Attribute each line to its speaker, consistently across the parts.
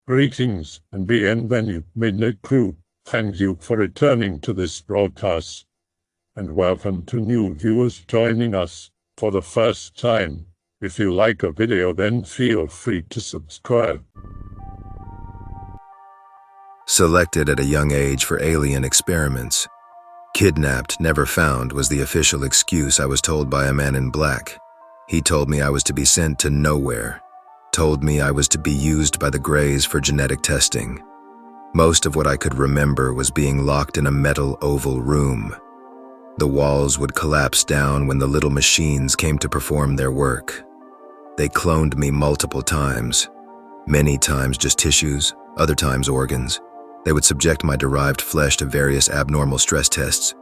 Speaker 1: Greetings and bienvenue, Midnight Crew. Thank you for returning to this broadcast, and welcome to new viewers joining us for the first time. If you like a video, then feel free to subscribe.
Speaker 2: Selected at a young age for alien experiments. Kidnapped, never found was the official excuse I was told by a man in black. He told me I was to be sent to nowhere. Told me I was to be used by the Greys for genetic testing. Most of what I could remember was being locked in a metal oval room. The walls would collapse down when the little machines came to perform their work. They cloned me multiple times. Many times just tissues, other times organs. They would subject my derived flesh to various abnormal stress tests.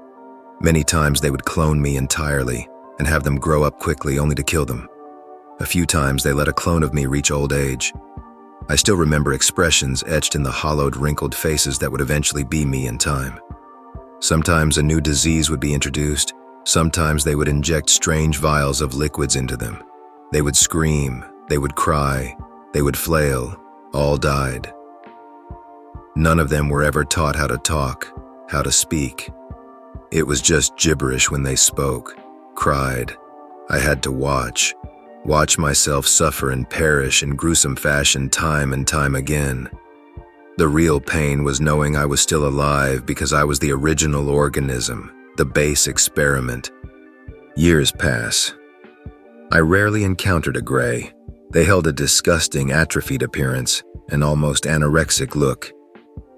Speaker 2: Many times they would clone me entirely and have them grow up quickly only to kill them. A few times they let a clone of me reach old age. I still remember expressions etched in the hollowed, wrinkled faces that would eventually be me in time. Sometimes a new disease would be introduced. Sometimes they would inject strange vials of liquids into them. They would scream, they would cry, they would flail, all died. None of them were ever taught how to talk, how to speak. It was just gibberish when they spoke, cried. I had to watch myself suffer and perish in gruesome fashion time and time again. The real pain was knowing I was still alive because I was the original organism, the base experiment. Years pass. I rarely encountered a Grey. They held a disgusting, atrophied appearance, an almost anorexic look.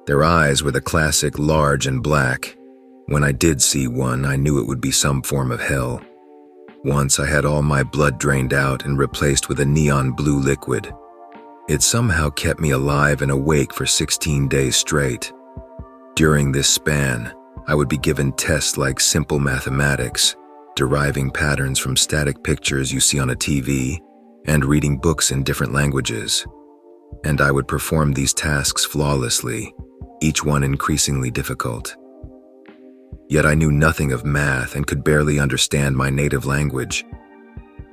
Speaker 2: Their eyes were the classic large and black. When I did see one, I knew it would be some form of hell. Once I had all my blood drained out and replaced with a neon blue liquid. It somehow kept me alive and awake for 16 days straight. During this span, I would be given tests like simple mathematics, deriving patterns from static pictures you see on a TV, and reading books in different languages. And I would perform these tasks flawlessly, each one increasingly difficult. Yet I knew nothing of math and could barely understand my native language.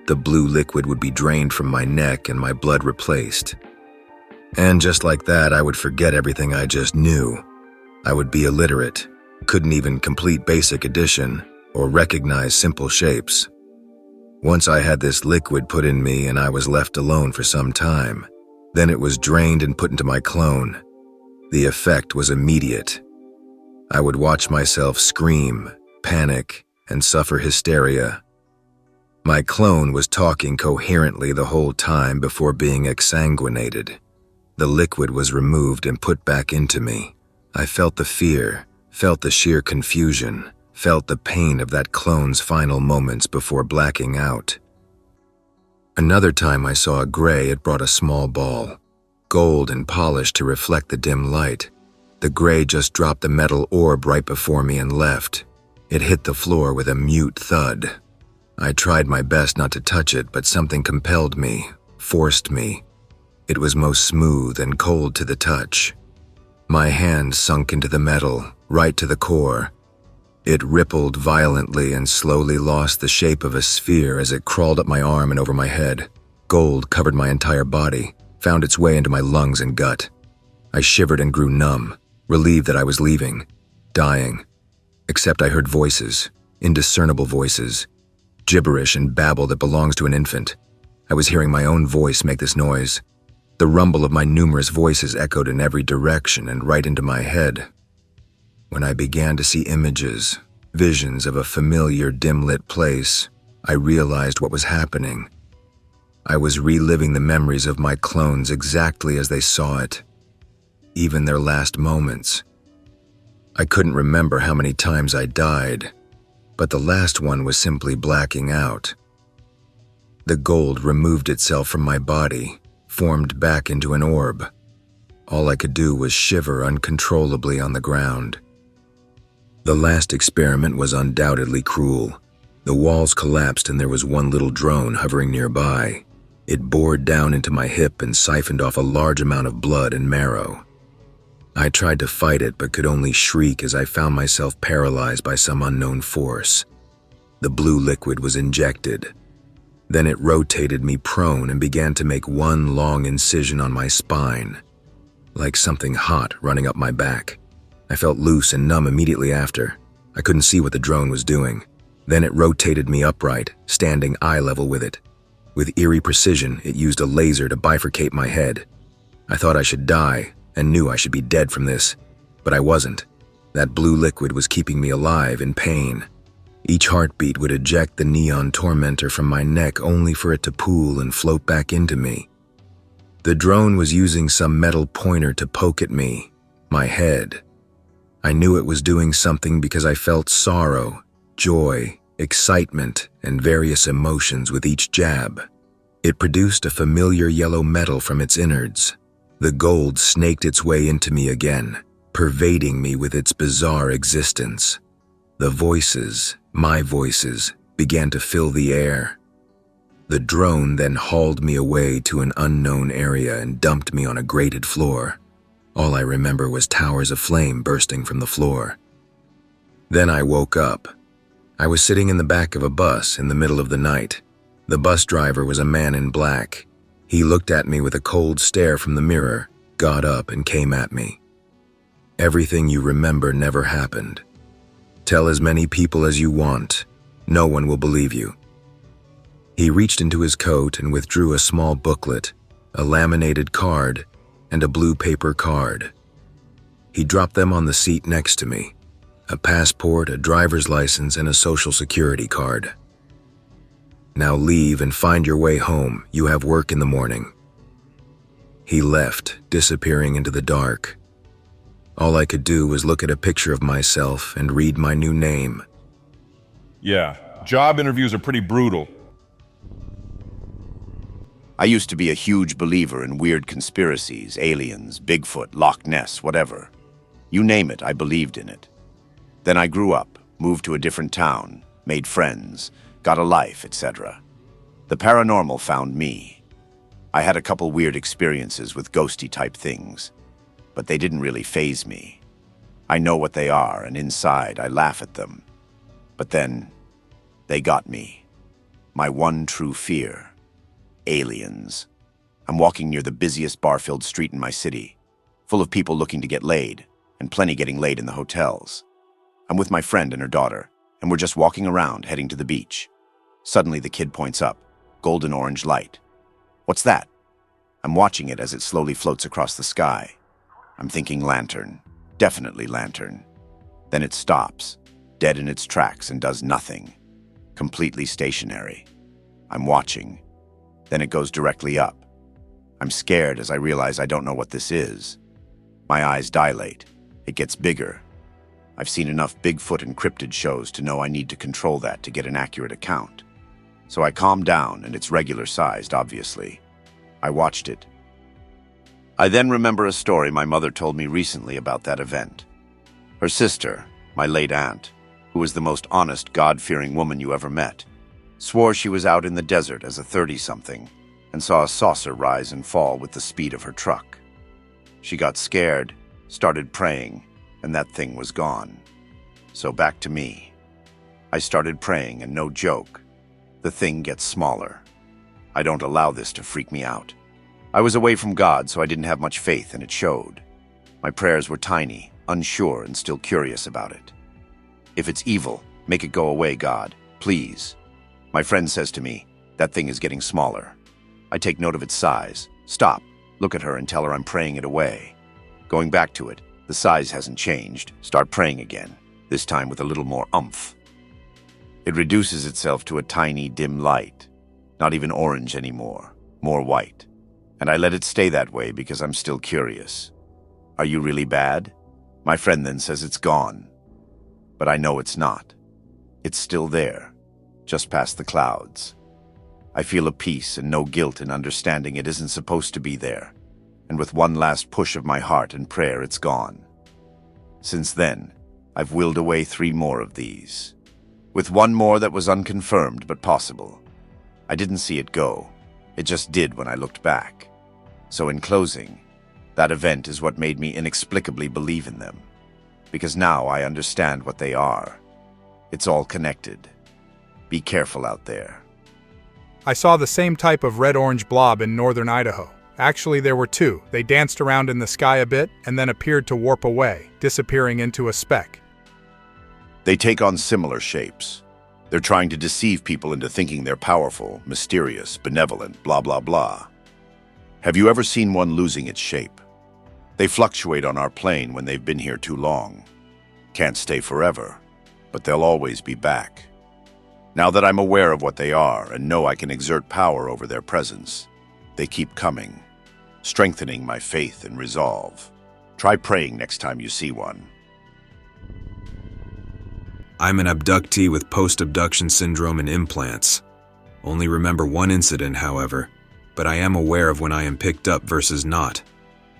Speaker 2: The blue liquid would be drained from my neck and my blood replaced. And just like that, I would forget everything I just knew. I would be illiterate, couldn't even complete basic addition or recognize simple shapes. Once I had this liquid put in me and I was left alone for some time. Then it was drained and put into my clone. The effect was immediate. I would watch myself scream, panic, and suffer hysteria. My clone was talking coherently the whole time before being exsanguinated. The liquid was removed and put back into me. I felt the fear, felt the sheer confusion, felt the pain of that clone's final moments before blacking out. Another time I saw a Grey, it brought a small ball, gold and polished to reflect the dim light. The Grey just dropped the metal orb right before me and left. It hit the floor with a mute thud. I tried my best not to touch it, but something compelled me, forced me. It was most smooth and cold to the touch. My hand sunk into the metal, right to the core. It rippled violently and slowly lost the shape of a sphere as it crawled up my arm and over my head. Gold covered my entire body, found its way into my lungs and gut. I shivered and grew numb, relieved that I was leaving, dying. Except I heard voices, indiscernible voices, gibberish and babble that belongs to an infant. I was hearing my own voice make this noise. The rumble of my numerous voices echoed in every direction and right into my head. When I began to see images, visions of a familiar dim-lit place, I realized what was happening. I was reliving the memories of my clones exactly as they saw it, even their last moments. I couldn't remember how many times I died, but the last one was simply blacking out. The gold removed itself from my body, formed back into an orb. All I could do was shiver uncontrollably on the ground. The last experiment was undoubtedly cruel. The walls collapsed and there was one little drone hovering nearby. It bored down into my hip and siphoned off a large amount of blood and marrow. I tried to fight it but could only shriek as I found myself paralyzed by some unknown force. The blue liquid was injected. Then it rotated me prone and began to make one long incision on my spine. like something hot running up my back. I felt loose and numb immediately after. I couldn't see what the drone was doing. Then it rotated me upright, standing eye level with it. With eerie precision, it used a laser to bifurcate my head. I thought I should die and knew I should be dead from this, but I wasn't. That blue liquid was keeping me alive in pain. Each heartbeat would eject the neon tormentor from my neck only for it to pool and float back into me. The drone was using some metal pointer to poke at me, my head. I knew it was doing something because I felt sorrow, joy, excitement, and various emotions with each jab. It produced a familiar yellow metal from its innards. The gold snaked its way into me again, pervading me with its bizarre existence. The voices, my voices, began to fill the air. The drone then hauled me away to an unknown area and dumped me on a grated floor. All I remember was towers of flame bursting from the floor. Then I woke up. I was sitting in the back of a bus in the middle of the night. The bus driver was a man in black. He looked at me with a cold stare from the mirror, got up and came at me. Everything you remember never happened. Tell as many people as you want. No one will believe you. He reached into his coat and withdrew a small booklet, a laminated card, and a blue paper card. He dropped them on the seat next to me. A passport, a driver's license, and a social security card. Now leave and find your way home. You have work in the morning. He left, disappearing into the dark. All I could do was look at a picture of myself and read my new name.
Speaker 3: Yeah, job interviews are pretty brutal.
Speaker 4: I used to be a huge believer in weird conspiracies, aliens, Bigfoot, Loch Ness, whatever. You name it, I believed in it. Then I grew up, moved to a different town, made friends, got a life, etc. The paranormal found me. I had a couple weird experiences with ghosty-type things, but they didn't really faze me. I know what they are, and inside I laugh at them. But then, they got me. My one true fear. Aliens. I'm walking near the busiest bar-filled street in my city, full of people looking to get laid, and plenty getting laid in the hotels. I'm with my friend and her daughter, and we're just walking around, heading to the beach. Suddenly the kid points up, golden orange light. What's that? I'm watching it as it slowly floats across the sky. I'm thinking lantern, definitely lantern. Then it stops, dead in its tracks, and does nothing. Completely stationary. I'm watching. Then it goes directly up. I'm scared as I realize I don't know what this is. My eyes dilate. It gets bigger. I've seen enough Bigfoot and cryptid shows to know I need to control that to get an accurate account. So I calm down, and it's regular-sized, obviously. I watched it. I then remember a story my mother told me recently about that event. Her sister, my late aunt, who was the most honest, God-fearing woman you ever met, swore she was out in the desert as a 30-something and saw a saucer rise and fall with the speed of her truck. She got scared, started praying, and that thing was gone. So back to me. I started praying, and no joke, the thing gets smaller. I don't allow this to freak me out. I was away from God, so I didn't have much faith, and it showed. My prayers were tiny, unsure, and still curious about it. If it's evil, make it go away, God, please. My friend says to me, that thing is getting smaller. I take note of its size, stop, look at her and tell her I'm praying it away. Going back to it, the size hasn't changed, start praying again, this time with a little more oomph. It reduces itself to a tiny, dim light, not even orange anymore, more white. And I let it stay that way because I'm still curious. Are you really bad? My friend then says it's gone. But I know it's not. It's still there, just past the clouds. I feel a peace and no guilt in understanding it isn't supposed to be there. And with one last push of my heart and prayer, it's gone. Since then, I've willed away 3 more of these. With one more that was unconfirmed but possible. I didn't see it go. It just did when I looked back. So in closing, that event is what made me inexplicably believe in them. Because now I understand what they are. It's all connected. Be careful out there.
Speaker 5: I saw the same type of red-orange blob in northern Idaho, Actually, there were two. They danced around in the sky a bit and then appeared to warp away, disappearing into a speck.
Speaker 4: They take on similar shapes. They're trying to deceive people into thinking they're powerful, mysterious, benevolent, blah, blah, blah. Have you ever seen one losing its shape? They fluctuate on our plane when they've been here too long. Can't stay forever, but they'll always be back. Now that I'm aware of what they are and know I can exert power over their presence, they keep coming, strengthening my faith and resolve. Try praying next time you see one.
Speaker 2: I'm an abductee with post-abduction syndrome and implants. Only remember one incident, however, but I am aware of when I am picked up versus not.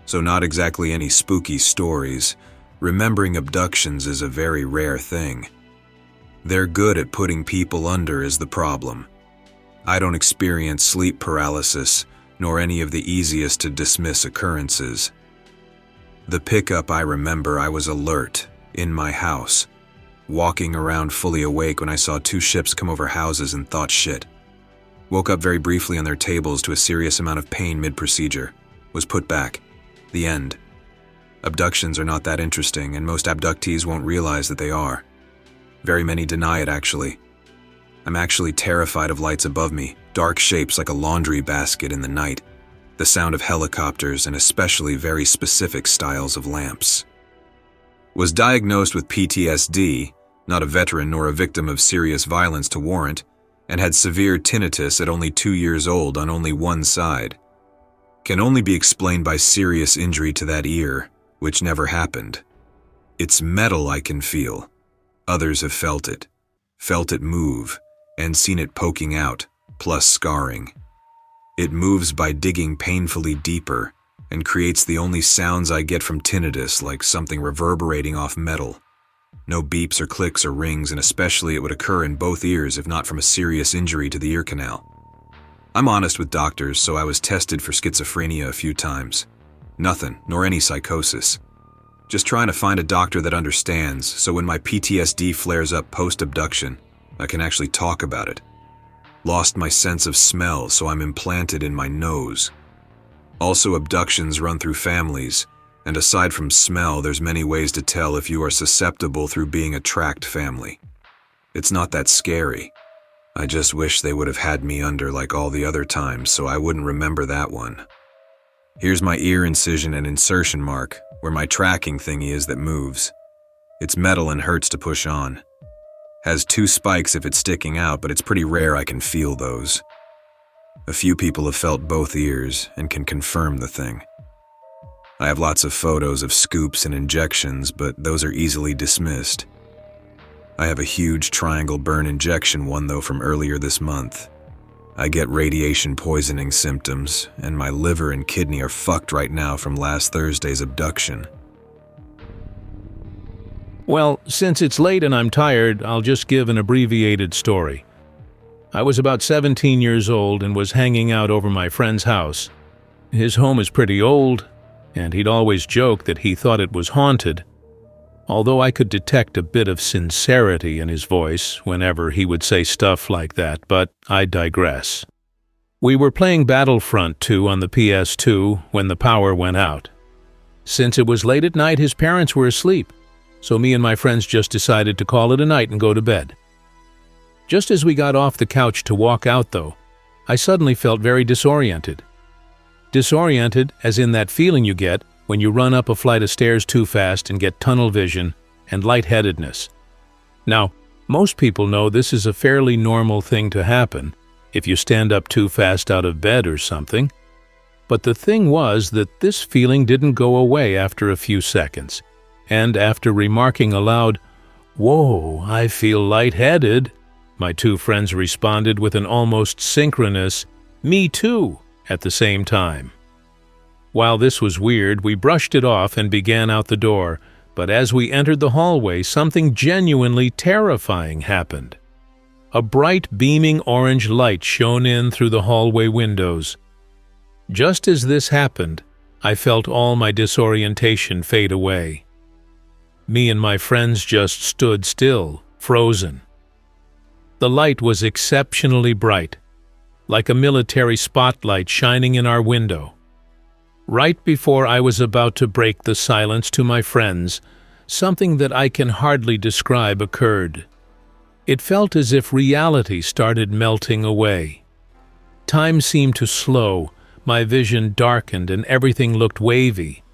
Speaker 2: So not exactly any spooky stories. Remembering abductions is a very rare thing. They're good at putting people under is the problem. I don't experience sleep paralysis, nor any of the easiest to dismiss occurrences. The pickup, I remember I was alert, in my house, walking around fully awake when I saw two ships come over houses and thought shit. Woke up very briefly on their tables to a serious amount of pain mid-procedure. Was put back. The end. Abductions are not that interesting, and most abductees won't realize that they are. Very many deny it, actually. I'm actually terrified of lights above me, dark shapes like a laundry basket in the night, the sound of helicopters, and especially very specific styles of lamps. Was diagnosed with PTSD, not a veteran nor a victim of serious violence to warrant, and had severe tinnitus at only 2 years old on only one side. Can only be explained by serious injury to that ear, which never happened. It's metal I can feel. Others have felt it move, and seen it poking out, plus scarring. It moves by digging painfully deeper, and creates the only sounds I get from tinnitus, like something reverberating off metal. No beeps or clicks or rings, and especially it would occur in both ears if not from a serious injury to the ear canal. I'm honest with doctors, so I was tested for schizophrenia a few times. Nothing, nor any psychosis. Just trying to find a doctor that understands, so when my PTSD flares up post-abduction, I can actually talk about it. Lost my sense of smell, so I'm implanted in my nose. Also, abductions run through families, and aside from smell, there's many ways to tell if you are susceptible through being a tracked family. It's not that scary. I just wish they would have had me under like all the other times, so I wouldn't remember that one. Here's my ear incision and insertion mark, where my tracking thingy is that moves. It's metal and hurts to push on. Has 2 spikes if it's sticking out, but it's pretty rare I can feel those. A few people have felt both ears and can confirm the thing. I have lots of photos of scoops and injections, but those are easily dismissed. I have a huge triangle burn injection one though from earlier this month. I get radiation poisoning symptoms, and my liver and kidney are fucked right now from last Thursday's abduction.
Speaker 6: Well, since it's late and I'm tired, I'll just give an abbreviated story. I was about 17 years old and was hanging out over my friend's house. His home is pretty old, and he'd always joke that he thought it was haunted, although I could detect a bit of sincerity in his voice whenever he would say stuff like that, but I digress. We were playing Battlefront 2 on the PS2 when the power went out. Since it was late at night, his parents were asleep, so me and my friends just decided to call it a night and go to bed. Just as we got off the couch to walk out, though, I suddenly felt very disoriented. Disoriented as in that feeling you get when you run up a flight of stairs too fast and get tunnel vision and lightheadedness. Now, most people know this is a fairly normal thing to happen if you stand up too fast out of bed or something. But the thing was that this feeling didn't go away after a few seconds, and after remarking aloud, "Whoa, I feel lightheaded," my 2 friends responded with an almost synchronous, "Me too," at the same time. While this was weird, we brushed it off and began out the door, but as we entered the hallway, something genuinely terrifying happened. A bright, beaming orange light shone in through the hallway windows. Just as this happened, I felt all my disorientation fade away. Me and my friends just stood still, frozen. The light was exceptionally bright, like a military spotlight shining in our window. Right before I was about to break the silence to my friends, something that I can hardly describe occurred. It felt as if reality started melting away. Time seemed to slow, my vision darkened, and everything looked wavy,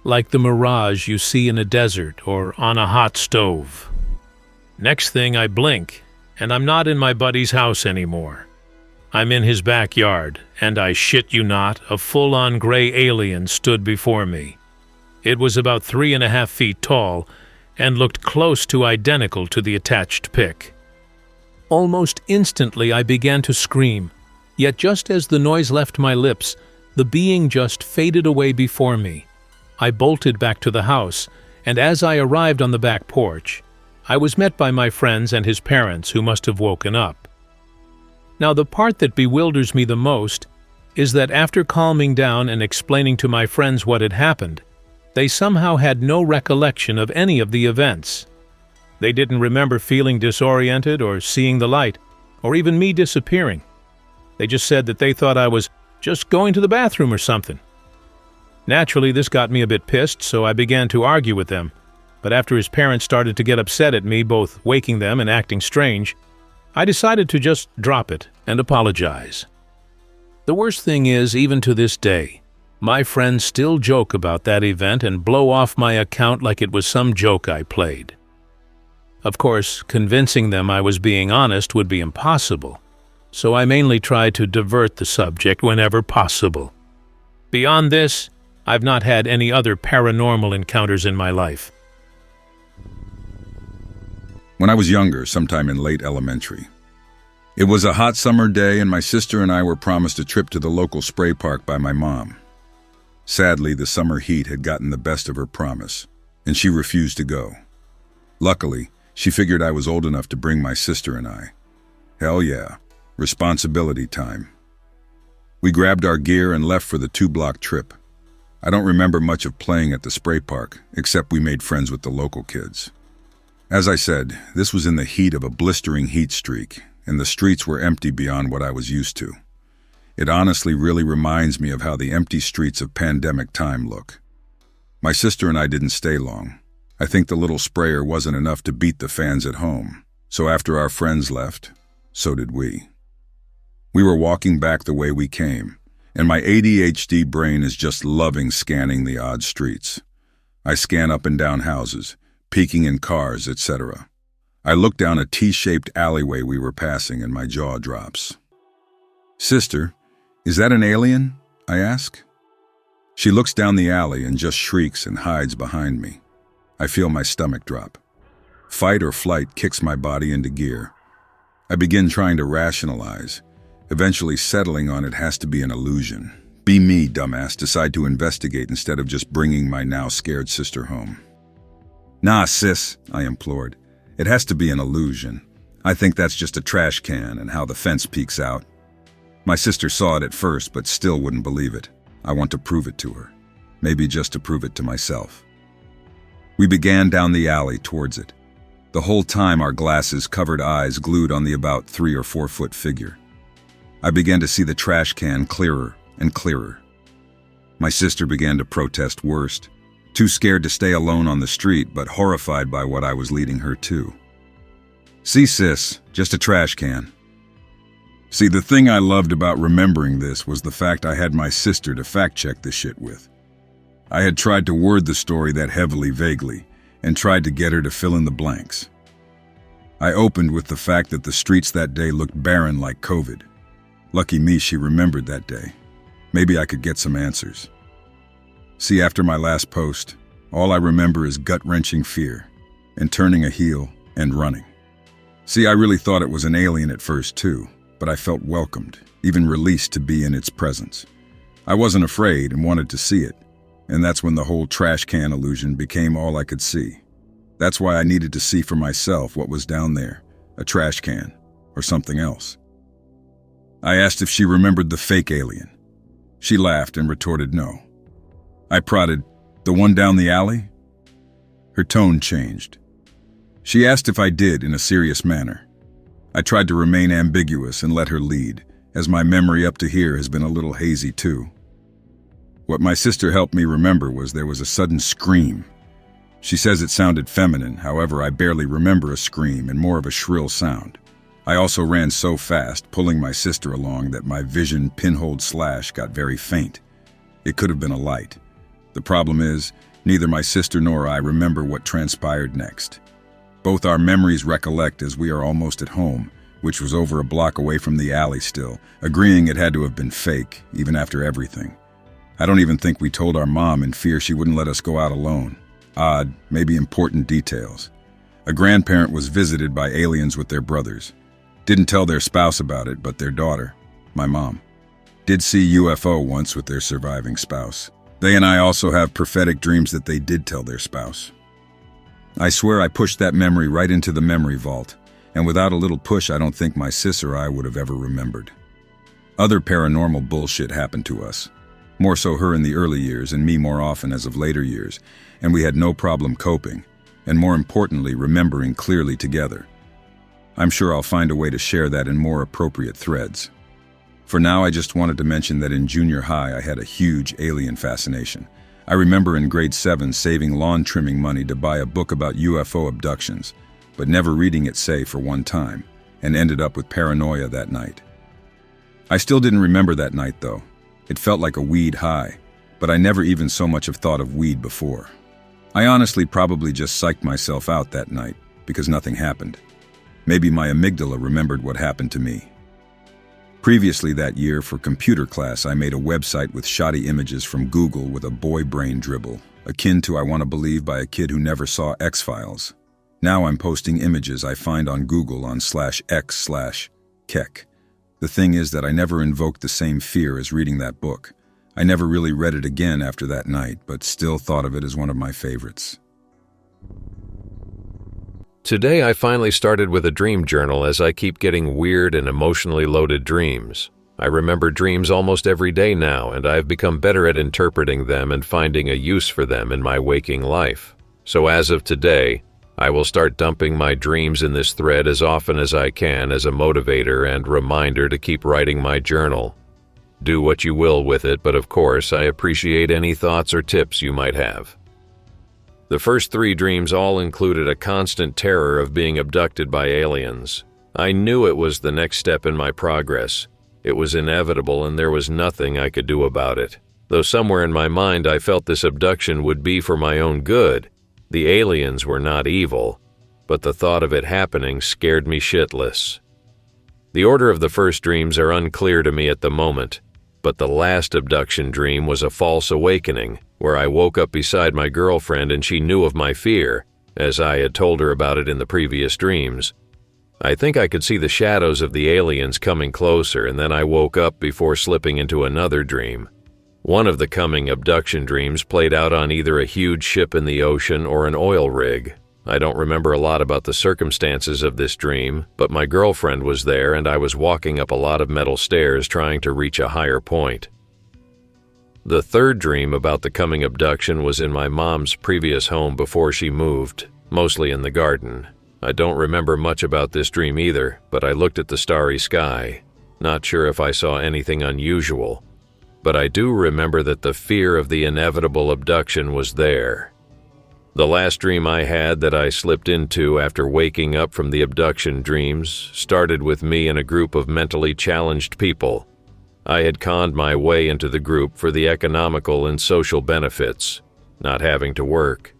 Speaker 6: like the mirage you see in a desert or on a hot stove. Next thing I blink, and I'm not in my buddy's house anymore. I'm in his backyard, and I shit you not, a full-on gray alien stood before me. It was about 3.5 feet tall, and looked close to identical to the attached pic. Almost instantly I began to scream, yet just as the noise left my lips, the being just faded away before me. I bolted back to the house, and as I arrived on the back porch, I was met by my friends and his parents, who must have woken up. Now, the part that bewilders me the most is that after calming down and explaining to my friends what had happened, they somehow had no recollection of any of the events. They didn't remember feeling disoriented or seeing the light, or even me disappearing. They just said that they thought I was just going to the bathroom or something. Naturally, this got me a bit pissed, so I began to argue with them. But after his parents started to get upset at me, both waking them and acting strange, I decided to just drop it and apologize. The worst thing is, even to this day, my friends still joke about that event and blow off my account like it was some joke I played. Of course, convincing them I was being honest would be impossible, so I mainly try to divert the subject whenever possible. Beyond this, I've not had any other paranormal encounters in my life.
Speaker 7: When I was younger, sometime in late elementary, it was a hot summer day and my sister and I were promised a trip to the local spray park by my mom. Sadly, the summer heat had gotten the best of her promise, and she refused to go. Luckily, she figured I was old enough to bring my sister and I. Hell yeah, responsibility time. We grabbed our gear and left for the 2-block trip. I don't remember much of playing at the spray park, except we made friends with the local kids. As I said, this was in the heat of a blistering heat streak, and the streets were empty beyond what I was used to. It honestly really reminds me of how the empty streets of pandemic time look. My sister and I didn't stay long. I think the little sprayer wasn't enough to beat the fans at home, so after our friends left, so did we. We were walking back the way we came, and my ADHD brain is just loving scanning the odd streets. I scan up and down houses, peeking in cars, etc. I look down a T-shaped alleyway we were passing and my jaw drops. "Sister, is that an alien?" I ask. She looks down the alley and just shrieks and hides behind me. I feel my stomach drop. Fight or flight kicks my body into gear. I begin trying to rationalize, eventually settling on it has to be an illusion. Be me, dumbass, decide to investigate instead of just bringing my now scared sister home. "Nah, sis," I implored. "It has to be an illusion. I think that's just a trash can and how the fence peeks out." My sister saw it at first, but still wouldn't believe it. I want to prove it to her. Maybe just to prove it to myself. We began down the alley towards it. The whole time our glasses covered eyes glued on the about 3 or 4 foot figure. I began to see the trash can clearer and clearer. My sister began to protest worst, too scared to stay alone on the street, but horrified by what I was leading her to. "See, sis, just a trash can." See, the thing I loved about remembering this was the fact I had my sister to fact-check this shit with. I had tried to word the story that heavily vaguely, and tried to get her to fill in the blanks. I opened with the fact that the streets that day looked barren like COVID. Lucky me, she remembered that day. Maybe I could get some answers. See, after my last post, all I remember is gut-wrenching fear, and turning a heel and running. See, I really thought it was an alien at first too, but I felt welcomed, even released to be in its presence. I wasn't afraid and wanted to see it, and that's when the whole trash can illusion became all I could see. That's why I needed to see for myself what was down there, a trash can, or something else. I asked if she remembered the fake alien. She laughed and retorted no. I prodded, "The one down the alley?" Her tone changed. She asked if I did in a serious manner. I tried to remain ambiguous and let her lead, as my memory up to here has been a little hazy too. What my sister helped me remember was there was a sudden scream. She says it sounded feminine, however, I barely remember a scream and more of a shrill sound. I also ran so fast, pulling my sister along, that my vision pinhole slash got very faint. It could have been a light. The problem is, neither my sister nor I remember what transpired next. Both our memories recollect as we are almost at home, which was over a block away from the alley still, agreeing it had to have been fake, even after everything. I don't even think we told our mom in fear she wouldn't let us go out alone. Odd, maybe important details. A grandparent was visited by aliens with their brothers. Didn't tell their spouse about it, but their daughter, my mom, did see UFO once with their surviving spouse. They and I also have prophetic dreams that they did tell their spouse. I swear I pushed that memory right into the memory vault, and without a little push, I don't think my sis or I would have ever remembered. Other paranormal bullshit happened to us. More so her in the early years and me more often as of later years, and we had no problem coping, and more importantly, remembering clearly together. I'm sure I'll find a way to share that in more appropriate threads. For now, I just wanted to mention that in junior high I had a huge alien fascination. I remember in grade 7 saving lawn trimming money to buy a book about UFO abductions, but never reading it say for one time, and ended up with paranoia that night. I still didn't remember that night though. It felt like a weed high, but I never even so much have thought of weed before. I honestly probably just psyched myself out that night because nothing happened. Maybe my amygdala remembered what happened to me. Previously that year, for computer class, I made a website with shoddy images from Google with a boy brain dribble, akin to I Want to Believe by a kid who never saw X-Files. Now I'm posting images I find on Google on /x/kek. The thing is that I never invoked the same fear as reading that book. I never really read it again after that night, but still thought of it as one of my favorites.
Speaker 8: Today I finally started with a dream journal as I keep getting weird and emotionally loaded dreams. I remember dreams almost every day now, and I've become better at interpreting them and finding a use for them in my waking life. So as of today, I will start dumping my dreams in this thread as often as I can as a motivator and reminder to keep writing my journal. Do what you will with it, but of course I appreciate any thoughts or tips you might have. The first 3 dreams all included a constant terror of being abducted by aliens. I knew it was the next step in my progress. It was inevitable and there was nothing I could do about it. Though somewhere in my mind I felt this abduction would be for my own good. The aliens were not evil, but the thought of it happening scared me shitless. The order of the first dreams are unclear to me at the moment, but the last abduction dream was a false awakening, where I woke up beside my girlfriend and she knew of my fear, as I had told her about it in the previous dreams. I think I could see the shadows of the aliens coming closer, and then I woke up before slipping into another dream. One of the coming abduction dreams played out on either a huge ship in the ocean or an oil rig. I don't remember a lot about the circumstances of this dream, but my girlfriend was there and I was walking up a lot of metal stairs trying to reach a higher point. The third dream about the coming abduction was in my mom's previous home before she moved, mostly in the garden. I don't remember much about this dream either, but I looked at the starry sky. Not sure if I saw anything unusual, but I do remember that the fear of the inevitable abduction was there. The last dream I had that I slipped into after waking up from the abduction dreams started with me and a group of mentally challenged people. I had conned my way into the group for the economical and social benefits, not having to work.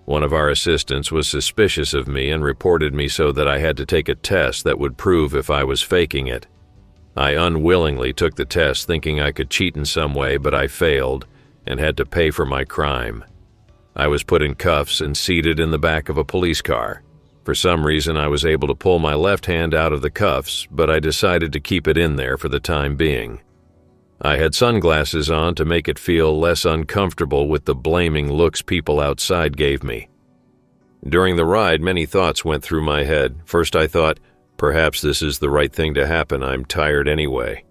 Speaker 8: One of our assistants was suspicious of me and reported me so that I had to take a test that would prove if I was faking it. I unwillingly took the test thinking I could cheat in some way, but I failed and had to pay for my crime. I was put in cuffs and seated in the back of a police car. For some reason, I was able to pull my left hand out of the cuffs, but I decided to keep it in there for the time being. I had sunglasses on to make it feel less uncomfortable with the blaming looks people outside gave me. During the ride, many thoughts went through my head. First, I thought, perhaps this is the right thing to happen. I'm tired anyway.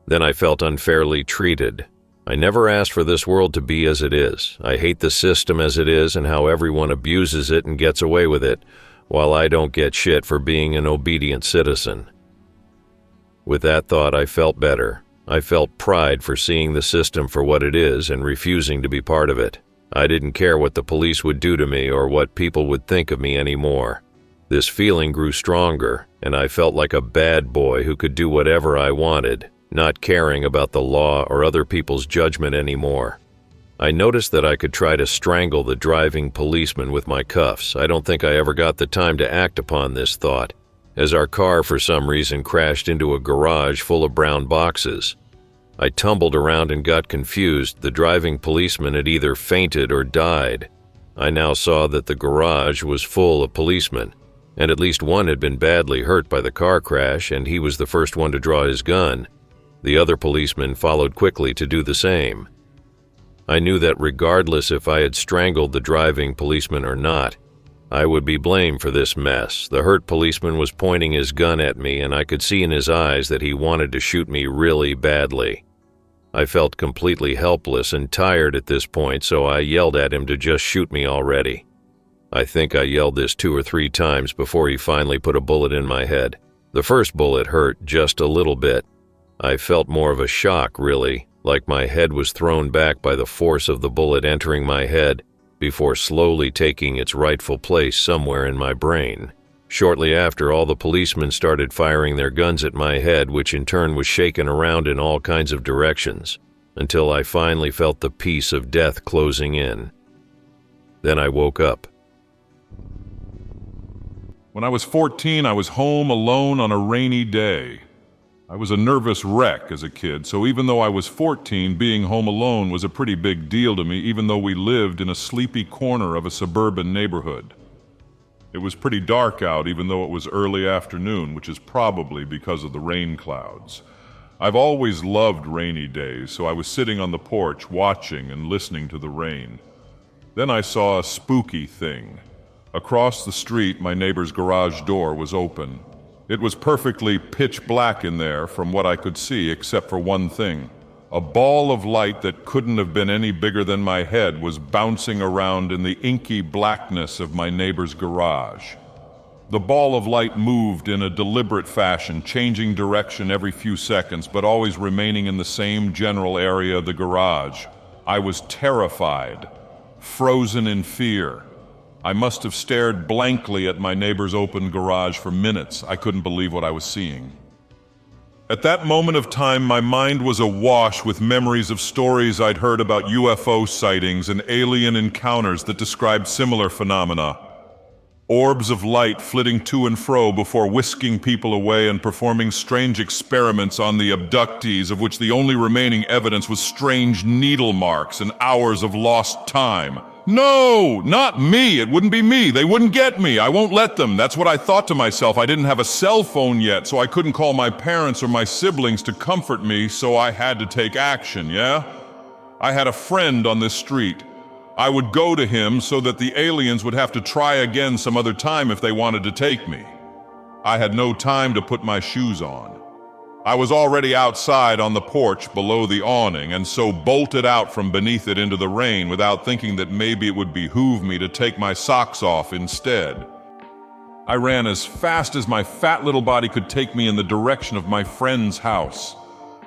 Speaker 8: Then I felt unfairly treated. I never asked for this world to be as it is. I hate the system as it is and how everyone abuses it and gets away with it, while I don't get shit for being an obedient citizen. With that thought, I felt better. I felt pride for seeing the system for what it is and refusing to be part of it. I didn't care what the police would do to me or what people would think of me anymore. This feeling grew stronger, and I felt like a bad boy who could do whatever I wanted, not caring about the law or other people's judgment anymore. I noticed that I could try to strangle the driving policeman with my cuffs. I don't think I ever got the time to act upon this thought, as our car for some reason crashed into a garage full of brown boxes. I tumbled around and got confused. The driving policeman had either fainted or died. I now saw that the garage was full of policemen, and at least one had been badly hurt by the car crash, and he was the first one to draw his gun. The other policemen followed quickly to do the same. I knew that regardless if I had strangled the driving policeman or not, I would be blamed for this mess. The hurt policeman was pointing his gun at me, and I could see in his eyes that he wanted to shoot me really badly. I felt completely helpless and tired at this point, so I yelled at him to just shoot me already. I think I yelled this 2 or 3 times before he finally put a bullet in my head. The first bullet hurt just a little bit. I felt more of a shock, really, like my head was thrown back by the force of the bullet entering my head before slowly taking its rightful place somewhere in my brain. Shortly after, all the policemen started firing their guns at my head, which in turn was shaken around in all kinds of directions, until I finally felt the peace of death closing in. Then I woke up.
Speaker 3: When I was 14, I was home alone on a rainy day. I was a nervous wreck as a kid, so even though I was 14, being home alone was a pretty big deal to me, even though we lived in a sleepy corner of a suburban neighborhood. It was pretty dark out, even though it was early afternoon, which is probably because of the rain clouds. I've always loved rainy days, so I was sitting on the porch watching and listening to the rain. Then I saw a spooky thing. Across the street, my neighbor's garage door was open. It was perfectly pitch black in there from what I could see, except for one thing. A ball of light that couldn't have been any bigger than my head was bouncing around in the inky blackness of my neighbor's garage. The ball of light moved in a deliberate fashion, changing direction every few seconds, but always remaining in the same general area of the garage. I was terrified, frozen in fear. I must have stared blankly at my neighbor's open garage for minutes. I couldn't believe what I was seeing. At that moment of time, my mind was awash with memories of stories I'd heard about UFO sightings and alien encounters that described similar phenomena. Orbs of light flitting to and fro before whisking people away and performing strange experiments on the abductees, of which the only remaining evidence was strange needle marks and hours of lost time. No, not me. It wouldn't be me. They wouldn't get me. I won't let them. That's what I thought to myself. I didn't have a cell phone yet, so I couldn't call my parents or my siblings to comfort me, so I had to take action, yeah? I had a friend on this street. I would go to him so that the aliens would have to try again some other time if they wanted to take me. I had no time to put my shoes on. I was already outside on the porch below the awning, and so bolted out from beneath it into the rain without thinking that maybe it would behoove me to take my socks off instead. I ran as fast as my fat little body could take me in the direction of my friend's house.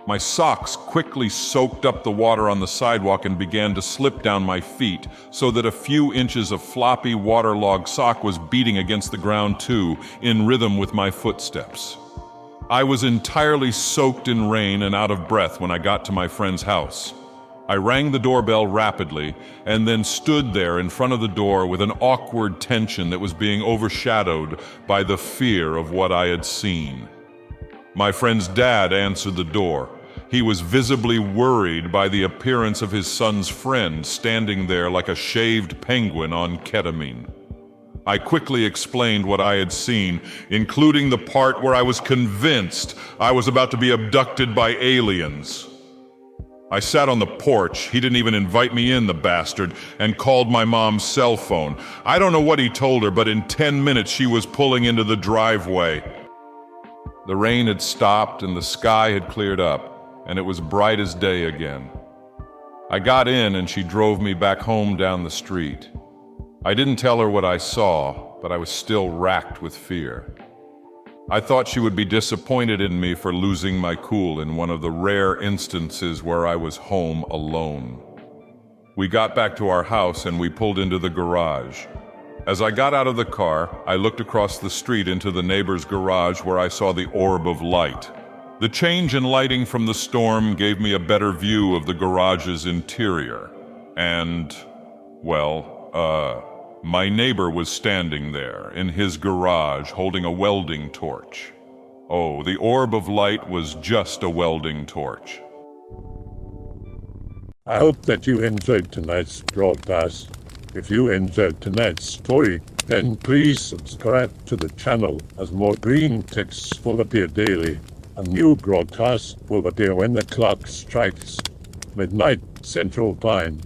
Speaker 3: My socks quickly soaked up the water on the sidewalk and began to slip down my feet, so that a few inches of floppy waterlogged sock was beating against the ground too, in rhythm with my footsteps. I was entirely soaked in rain and out of breath when I got to my friend's house. I rang the doorbell rapidly and then stood there in front of the door with an awkward tension that was being overshadowed by the fear of what I had seen. My friend's dad answered the door. He was visibly worried by the appearance of his son's friend standing there like a shaved penguin on ketamine. I quickly explained what I had seen, including the part where I was convinced I was about to be abducted by aliens. I sat on the porch, he didn't even invite me in, the bastard, and called my mom's cell phone. I don't know what he told her, but in 10 minutes she was pulling into the driveway. The rain had stopped and the sky had cleared up, and it was bright as day again. I got in and she drove me back home down the street. I didn't tell her what I saw, but I was still racked with fear. I thought she would be disappointed in me for losing my cool in one of the rare instances where I was home alone. We got back to our house and we pulled into the garage. As I got out of the car, I looked across the street into the neighbor's garage where I saw the orb of light. The change in lighting from the storm gave me a better view of the garage's interior. And, well, my neighbor was standing there in his garage holding a welding torch. Oh, the orb of light was just a welding torch.
Speaker 1: I hope that you enjoyed tonight's broadcast. If you enjoyed tonight's story, then please subscribe to the channel as more Greentext will appear daily. A new broadcast will appear when the clock strikes midnight Central Time.